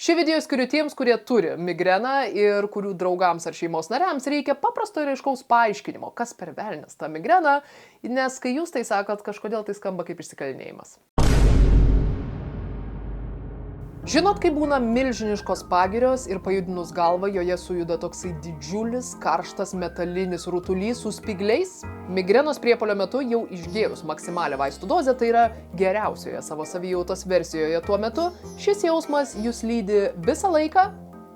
Šį video skiriu tiems, kurie turi migreną ir kurių draugams ar šeimos nariams reikia paprasto ir aiškaus paaiškinimo, kas per velnias ta migrena, nes kai jūs tai sakot, kažkodėl tai skamba kaip išsikalinėjimas. Žinot, kai būna milžiniškos pagirios ir pajudinus galvą, joje sujuda toksai didžiulis, karštas metalinis rutulys su spygliais? Migrenos priepuolio metu jau išgėrus maksimalią vaistų dozę, tai yra geriausioje savo savijautos versijoje tuo metu, šis jausmas jūs lydi visą laiką,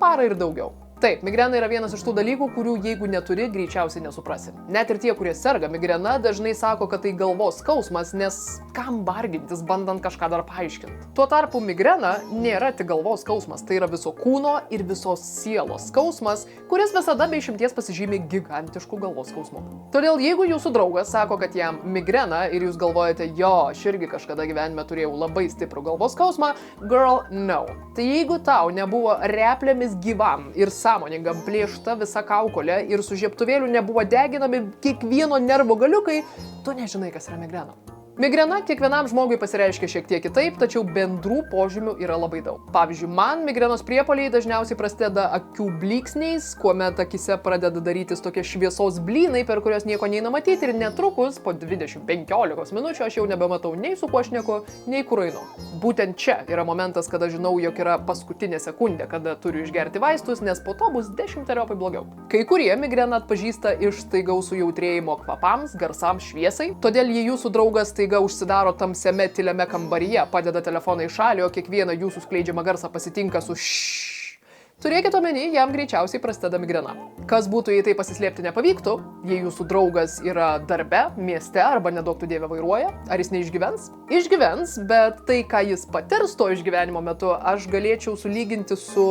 parą ir daugiau. Taip, migrena yra vienas iš tų dalykų, kurių jeigu neturi, greičiausiai nesuprasi. Net ir tie, kurie serga migrena, dažnai sako, kad tai galvos skausmas, nes kam vargintis, bandant kažką dar paaiškinti. Tuo tarpu migrena nėra tik galvos skausmas, tai yra viso kūno ir visos sielos skausmas, kuris visada be išimties pasižymi gigantišku galvos skausmu. Todėl jeigu jūsų draugas sako, kad jam migrena ir jūs galvojate, jo, aš irgi kažkada gyvenime turėjau labai stiprų galvos skausmą, girl, no. Tai jeigu tau nebuvo replėmis gyvam ir sąmoningam plėšta visa kaukolė ir su žiebtuvėliu nebuvo deginami kiekvieno nervo galiukai, tu nežinai, kas yra migrena. Migrena kiekvienam žmogui pasireiškia šiek tiek kitaip, tačiau bendrų požymių yra labai daug. Pavyzdžiui, man migrenos priepuoliai dažniausiai prasideda akių blyksniais, kuomet akise pradeda darytis tokie šviesos blynai, per kurios nieko neina matyti ir netrukus po 20-15 minučių aš jau nebematau nei su kuo šneku, nei kur einu. Būtent čia yra momentas, kada žinau, jog yra paskutinė sekundė, kada turiu išgerti vaistus, nes po to bus 10-eriopai blogiau. Kai kurie migreną atpažįsta iš staigaus sujautrėjimo kvapams, garsams, šviesai, todėl jei jūsų draugas staiga užsidaro tamsiame tyliame kambaryje, padeda telefoną į šalį, o kiekvieną jūsų skleidžiamą garsą pasitinka su ššš. Turėkite omeny, jam greičiausiai prasideda migrena. Kas būtų, jei tai pasislėpti nepavyktų, jei jūsų draugas yra darbe, mieste arba neduoktų dieve vairuoja, ar jis neišgyvens? Išgyvens, bet tai, ką jis patirs to išgyvenimo metu, aš galėčiau sulyginti su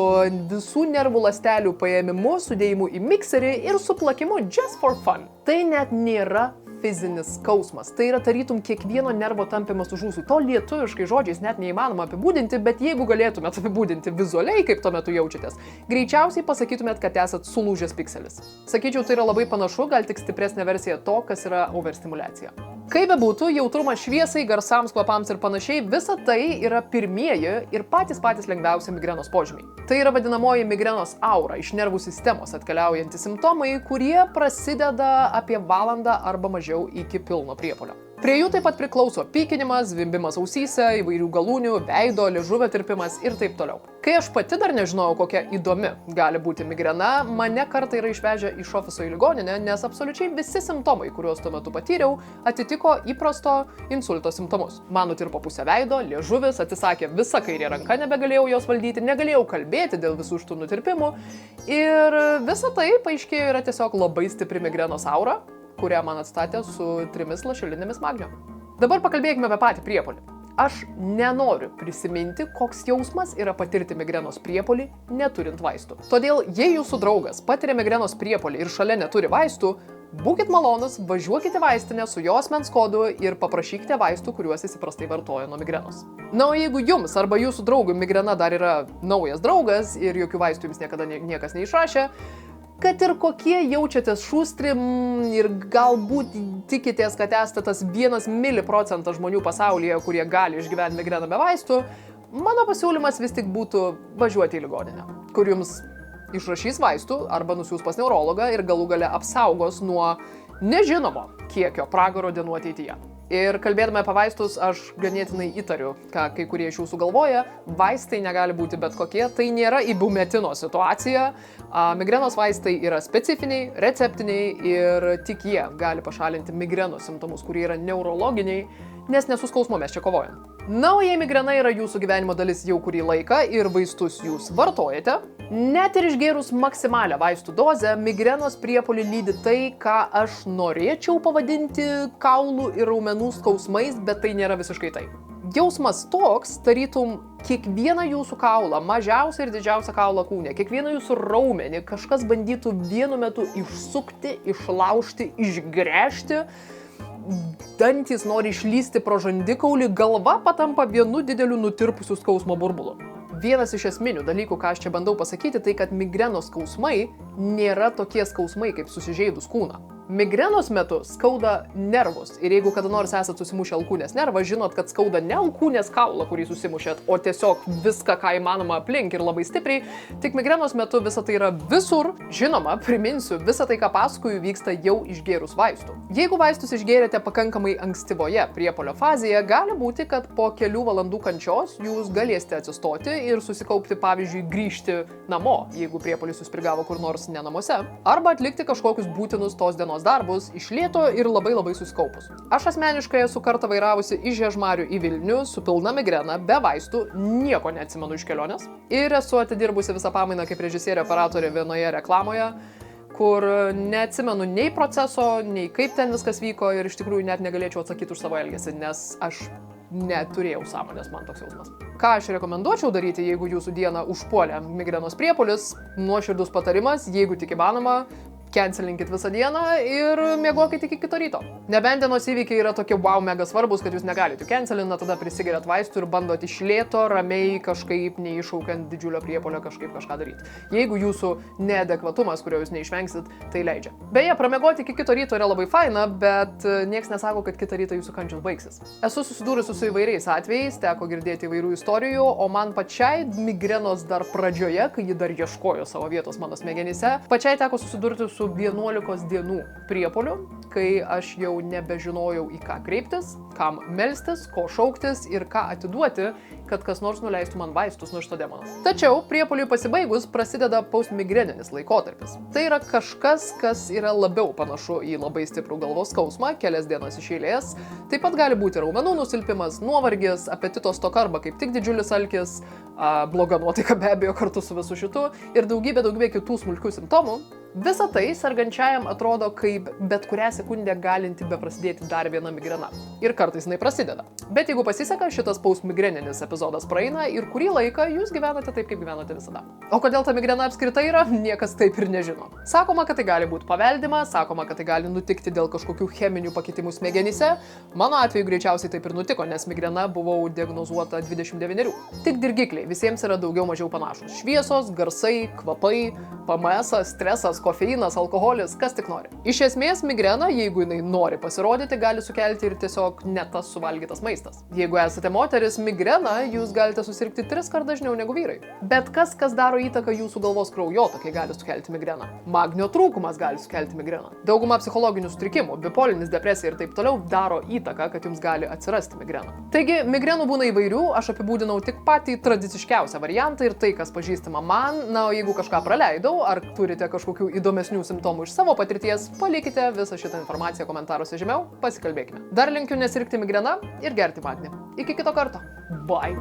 visų nervų ląstelių paėmimu, sudėjimu į mikserį ir suplakimu just for fun. Tai net nėra fizinis skausmas. Tai yra tarytum kiekvieno nervo tampymas už ūsų. To lietuviškai žodžiais net neįmanoma apibūdinti, bet jeigu galėtumėt apibūdinti vizualiai, kaip tuo metu jaučiatės, greičiausiai pasakytumėt, kad esat sulūžęs pikselis. Sakyčiau, tai yra labai panašu, gal tik stipresnė versija to, kas yra overstimulacija. Kaip bebūtų, jautrumas šviesai, garsams, kvapams ir panašiai, visa tai yra pirmieji ir patys lengviausi migrenos požymiai. Tai yra vadinamoji migrenos aura, iš nervų sistemos atkeliaujantys simptomai, kurie prasideda apie valandą arba mažiau iki pilno priepuolio. Prie jų taip pat priklauso pykinimas, zvimbimas ausyse, įvairių galūnių, veido, liežuvio tirpimas ir taip toliau. Kai aš pati dar nežinojau, kokia įdomi gali būti migrena, mane kartą yra išvežę iš ofiso į ligoninę, nes absoliučiai visi simptomai, kuriuos tuo metu patyriau, atitiko įprasto insulto simptomus. Man nutirpo pusę veido, liežuvis, atsisakė visa kairė ranka, nebegalėjau jos valdyti, negalėjau kalbėti dėl visų šitų nutirpimų ir visa tai paaiškėjo yra tiesiog labai stipri migrenos aura, kurią man atstatė su 3 lašelinėmis magnio. Dabar pakalbėkime apie patį priepuolį. Aš nenoriu prisiminti, koks jausmas yra patirti migrenos priepuolį, neturint vaistų. Todėl, jei jūsų draugas patiria migrenos priepuolį ir šalia neturi vaistų, būkit malonus, važiuokite vaistinę su jo asmens kodu ir paprašykite vaistų, kuriuos jis įprastai vartoja nuo migrenos. Na, o jeigu jums arba jūsų draugui migrena dar yra naujas draugas ir jokių vaistų jums niekada niekas neišrašė, kad ir kokie jaučiatės šustri ir galbūt tikitės, kad esate tas 1 miliprocentas žmonių pasaulyje, kurie gali išgyventi migreną be vaistų, mano pasiūlymas vis tik būtų važiuoti į ligoninę, kur jums išrašys vaistų arba nusiųs pas neurologą ir galų gale apsaugos nuo nežinomo kiekio pragaro dienų ateityje. Ir kalbėdama apie vaistus, aš ganėtinai įtariu, ką kai kurie iš jūsų galvoja, vaistai negali būti bet kokie, tai nėra ibumetino situacija. Migrenos vaistai yra specifiniai, receptiniai ir tik jie gali pašalinti migrenos simptomus, kurie yra neurologiniai, nes ne su skausmu mes čia kovojam. Na, o jei migrena yra jūsų gyvenimo dalis jau kurį laiką ir vaistus jūs vartojate, net ir išgėrus maksimalią vaistų dozę, migrenos priepuolį lydi tai, ką aš norėčiau pavadinti kaulų ir raumenų skausmais, bet tai nėra visiškai tai. Jausmas toks, tarytum kiekvieną jūsų kaulą, mažiausią ir didžiausią kaulą kūne, kiekvieną jūsų raumenį kažkas bandytų vienu metu išsukti, išlaužti, išgręžti, dantys nori išlysti pro žandikaulį, galva patampa vienu dideliu nutirpusiu skausmo burbulu. Vienas iš esminių dalykų, ką aš čia bandau pasakyti, tai kad migrenos skausmai nėra tokie skausmai kaip susižeidus kūną. Migrenos metu skauda nervus ir jeigu kada nors esate susimušę alkūnės nervą, žinot, kad skauda ne alkūnės kaulą, kurį susimušėt, o tiesiog viską, ką įmanoma aplink ir labai stipriai, tik migrenos metu visa tai yra visur. Žinoma, priminsiu, visa tai, ką pasakoju, vyksta jau išgėrus vaistų. Jeigu vaistus išgėrėte pakankamai ankstyvoje priepuolio fazėje, gali būti, kad po kelių valandų kančios jūs galėsite atsistoti ir susikaupti, pavyzdžiui, grįžti namo, jeigu priepuolis jūs prigavo kur nors ne namuose, arba atlikti kažkokius būtinus tos dienos darbus iš lėto ir labai susikaupus. Aš asmeniškai esu kartą vairavusi iš Žiežmarių į Vilnių su pilna migrena, be vaistų, nieko neatsimenu iš kelionės. Ir esu atidirbusi visą pamainą kaip režisierė operatorė vienoje reklamoje, kur neatsimenu nei proceso, nei kaip ten viskas vyko ir iš tikrųjų net negalėčiau atsakyti už savo elgesį, nes aš neturėjau sąmonės, man toks jausmas. Ką aš rekomenduočiau daryti, jeigu jūsų dieną užpuolė migrenos priepuolis? Nuoširdus patarimas, jeigu tik įmanoma, cancelinkit visą dieną ir miegokit iki kito ryto. Nebent dienos įvykiai yra tokie wow mega svarbus, kad jūs negalite cancelinti, tada prisigeriat vaistų ir bandot iš lėto, ramiai kažkaip, neiššaukiant didžiulio priepuolio kažkaip kažką daryti. Jeigu jūsų neadekvatumas, kurio jūs neišvengsit, tai leidžia. Beje, pramiegoti iki kito ryto yra labai faina, bet nieks nesako, kad kitą rytą jūsų kančios baigsis. Esu susidūrusi su įvairiais atvejais, teko girdėti įvairių istorijų, o man pačiai migrenos dar pradžioje, kai ji dar ieškojo savo vietos mano smegenyse, pačiai teko susidurti su 11 dienų priepuoliu, kai aš jau nebežinojau į ką kreiptis, kam melstis, ko šauktis ir ką atiduoti, kad kas nors nuleistų man vaistus nuo šito demono. Tačiau priepuoliui pasibaigus prasideda postmigreninis laikotarpis. Tai yra kažkas, kas yra labiau panašu į labai stiprų galvos skausmą, kelias dienas iš eilės. Taip pat gali būti raumenų nusilpimas, nuovargis, apetito stoka arba kaip tik didžiulis alkis, bloga nuotaika be abejo kartu su visu šitu ir daugybė kitų smulkių simptomų. Visa tai sergančiajam atrodo kaip bet kurią sekundę galinti beprasidėti dar viena migrena. Ir kartais jinai prasideda. Bet jeigu pasiseka, šitas postmigreninis epizodas praeina ir kurį laiką jūs gyvenate taip, kaip gyvenate visada. O kodėl ta migrena apskritai yra, niekas taip ir nežino. Sakoma, kad tai gali būti paveldima, sakoma, kad tai gali nutikti dėl kažkokių cheminių pakitimų smegenyse. Mano atveju greičiausiai taip ir nutiko, nes migrena buvau diagnozuota 29. Tik dirgikliai visiems yra daugiau mažiau panašus. Šviesos, garsai, kvapai, PMS, stresas, kofeinas, alkoholis, kas tik nori. Iš esmės, migrena, jeigu jinai nori pasirodyti, gali sukelti ir tiesiog ne tas suvalgytas maistas. Jeigu esate moteris, migrena jūs galite susirgti 3 kart dažniau negu vyrai. Bet kas daro įtaką jūsų galvos kraujotakai gali sukelti migreną. Magnio trūkumas gali sukelti migreną. Dauguma psichologinių sutrikimų, bipolinis, depresija ir taip toliau daro įtaką, kad jums gali atsirasti migrena. Taigi, migrenų būna įvairių, aš apibūdinau tik patį tradiciškiausią variantą ir tai, kas pažįstama man. Na, o jeigu kažką praleidau, ar turite kažkokių įdomesnių simptomų iš savo patirties, palikite visą šitą informaciją komentaruose žemiau, pasikalbėkime. Dar linkiu nesirgti migrena ir gerti magnį. Iki kito karto. Bye.